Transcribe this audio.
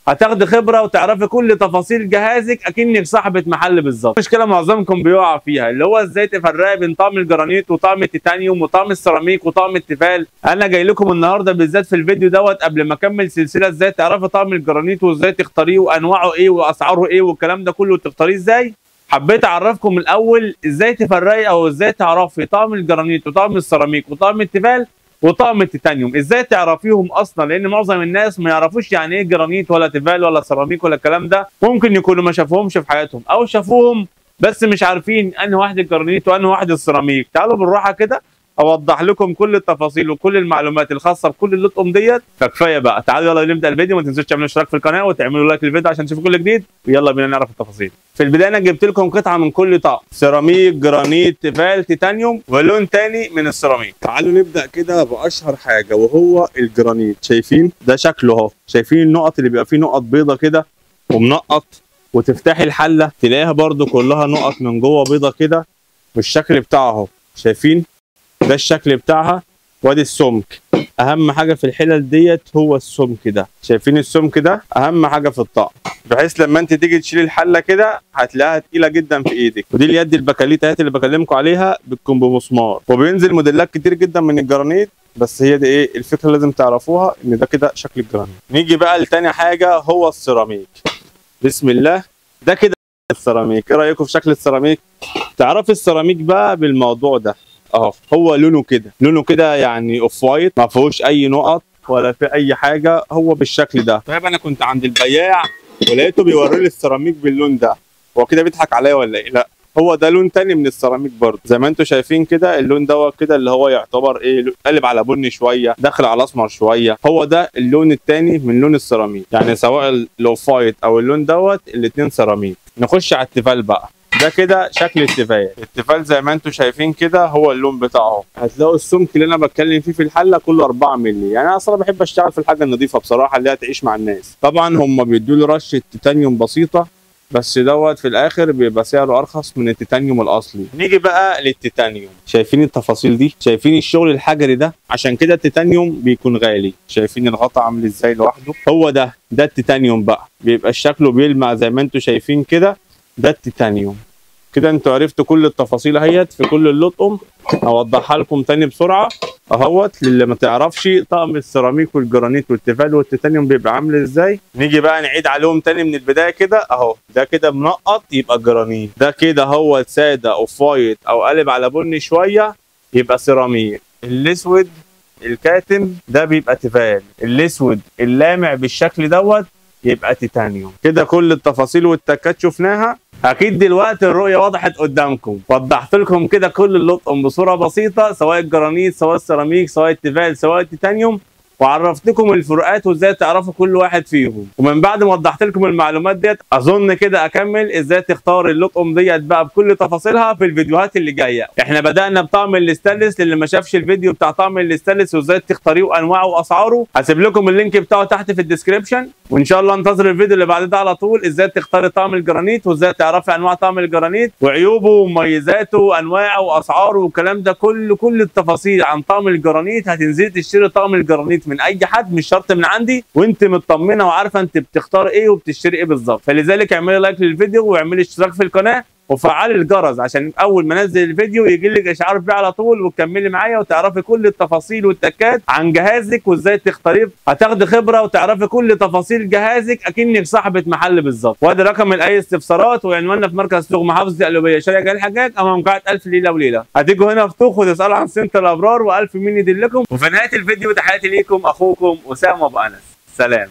هتاخدي خبره وتعرفي كل تفاصيل جهازك اكنك صاحبه محل بالظبط. مشكله معظمكم بيقع فيها اللي هو ازاي تفرقي بين طقم الجرانيت وطقم التيتانيوم وطقم السيراميك وطقم التيفال. انا جاي لكم النهارده بالذات في الفيديو دوت قبل ما اكمل سلسله ازاي تعرفي طقم الجرانيت وازاي تختاريه وانواعه ايه واسعاره ايه والكلام ده كله وتختاريه ازاي. حبيت اعرفكم الاول ازاي تفرقي او ازاي تعرفي طقم الجرانيت وطقم السيراميك وطقم التيفال وطقم التيتانيوم ازاي تعرفيهم اصلا، لان معظم الناس ما يعرفوش يعني ايه جرانيت ولا تيفال ولا سيراميك ولا الكلام ده. ممكن يكونوا ما شافوهمش في حياتهم او شافوهم بس مش عارفين انهي واحد الجرانيت وانهي واحد السيراميك. تعالوا بالراحه كده اوضح لكم كل التفاصيل وكل المعلومات الخاصه بكل اللطقم ديت. فكفايه بقى، تعالوا يلا نبدا الفيديو. ما تنسوش تعملوا اشتراك في القناه وتعملوا لايك للفيديو عشان تشوفوا كل جديد، ويلا بينا نعرف التفاصيل. في البدايه انا جبت لكم قطعه من كل طقم، سيراميك، جرانيت، تيفال، تيتانيوم ولون تاني من السيراميك. تعالوا نبدا كده باشهر حاجه وهو الجرانيت. شايفين ده شكله اهو، شايفين النقط اللي بيبقى فيه نقط بيضه كده ومنقط، وتفتحي الحله تلاقيها برده كلها نقط من جوه بيضه كده، والشكل بتاعها اهو شايفين ده الشكل بتاعها. وادي السمك، اهم حاجه في الحلل ديت هو السمك ده. شايفين السمك ده اهم حاجه في الطقم، بحيث لما انت تيجي تشيلي الحله كده هتلاقيها تقيله جدا في ايدك. ودي اليد البكاليت اهي اللي بكلمكم عليها، بتكون بمسمار، وبينزل موديلات كتير جدا من الجرانيت. بس هي دي ايه الفكره اللي لازم تعرفوها، ان ده كده شكل الجرانيت. نيجي بقى لتاني حاجه هو السيراميك. بسم الله، ده كده السيراميك. ايه رايكم في شكل السيراميك؟ تعرفي السيراميك بقى بالموضوع ده اهو، هو لونه كده يعني اوف وايت، ما فيهوش اي نقط ولا في اي حاجه، هو بالشكل ده. طيب انا كنت عند البياع ولقيته بيوري لي السيراميك باللون ده، هو كده بيضحك عليا ولا ايه؟ لا، هو ده لون تاني من السيراميك برضه. زي ما انتم شايفين كده اللون دوت كده اللي هو يعتبر ايه، قلب على بني شويه، داخل على اسمر شويه، هو ده اللون التاني من لون السيراميك. يعني سواء الاوف وايت او اللون دوت الاثنين سيراميك. نخش على التيفال بقى. ده كده شكل التيفال زي ما انتم شايفين كده، هو اللون بتاعه. هتلاقوا السمك اللي انا بتكلم فيه في الحله كله 4 مللي. يعني انا اصلا بحب اشتغل في الحاجه النظيفه بصراحه اللي هي تعيش مع الناس. طبعا هم بيدوا له رشه تيتانيوم بسيطه، بس دوت في الاخر بيبقى سعره ارخص من التيتانيوم الاصلي. نيجي بقى للتيتانيوم. شايفين التفاصيل دي؟ شايفين الشغل الحجري ده؟ عشان كده التيتانيوم بيكون غالي. شايفين الغطا عامل ازاي لوحده؟ هو ده التيتانيوم بقى، بيبقى شكله بيلمع زي ما انتم شايفين كده، ده التيتانيوم. كده انتوا عرفتوا كل التفاصيل اهيت في كل اللطقم. هوضحها لكم تاني بسرعه اهوت للي ما تعرفش طقم السيراميك والجرانيت والتيفال والتيتانيوم بيبقى عامل ازاي. نيجي بقى نعيد عليهم تاني من البدايه كده اهو. ده كده منقط يبقى جرانيت، ده كده هو ساده اوف وايت او قلب على بني شويه يبقى سيراميك، الاسود الكاتم ده بيبقى تيفال، الاسود اللامع بالشكل دوت يبقى تيتانيوم. كده كل التفاصيل والتكات شفناها. اكيد دلوقتي الرؤيه وضحت قدامكم، وضحت لكم كده كل اللطقم بصوره بسيطه، سواء الجرانيت سواء السيراميك سواء التيفال سواء التيتانيوم، وعرفتكم الفروقات وازاي تعرفوا كل واحد فيهم. ومن بعد ما وضحت لكم المعلومات ديت اظن كده اكمل ازاي تختار اللطقم ديت بقى بكل تفاصيلها في الفيديوهات اللي جايه. احنا بدانا بطقم الاستانلس، للي ما شافش الفيديو بتاع طقم الاستانلس وازاي تختاريه وانواعه واسعاره هسيب لكم اللينك بتاعه تحت في الديسكربشن. وان شاء الله انتظر الفيديو اللي بعد ده على طول، ازاي تختاري طقم الجرانيت وازاي تعرفي انواع طقم الجرانيت وعيوبه ومميزاته وانواعه واسعاره والكلام ده كله. كل التفاصيل عن طقم الجرانيت هتنزلي تشتري طقم الجرانيت من اي حد، مش شرط من عندي، وانت مطمنه وعارفه انت بتختار ايه وبتشتري ايه بالظبط. فلذلك اعملي لايك للفيديو واعملي اشتراك في القناه وفعلي الجرس عشان اول ما انزل الفيديو يجي لك اشعار بيه على طول، وتكملي معايا وتعرفي كل التفاصيل والتكات عن جهازك وازاي تختاريه. هتاخدي خبره وتعرفي كل تفاصيل جهازك اكنك صاحبه محل بالظبط. وادي رقم لاي استفسارات، وعنواننا في مركز سوق محافظه القليوبيه شارع جلال الحجاج امام قاعه الف ليله وليله. هتيجوا هنا في طوخ وتسالوا عن سنتر الابرار والف مين يدلكم. وفي نهايه الفيديو تحياتي ليكم اخوكم اسامه ابو انس. سلام.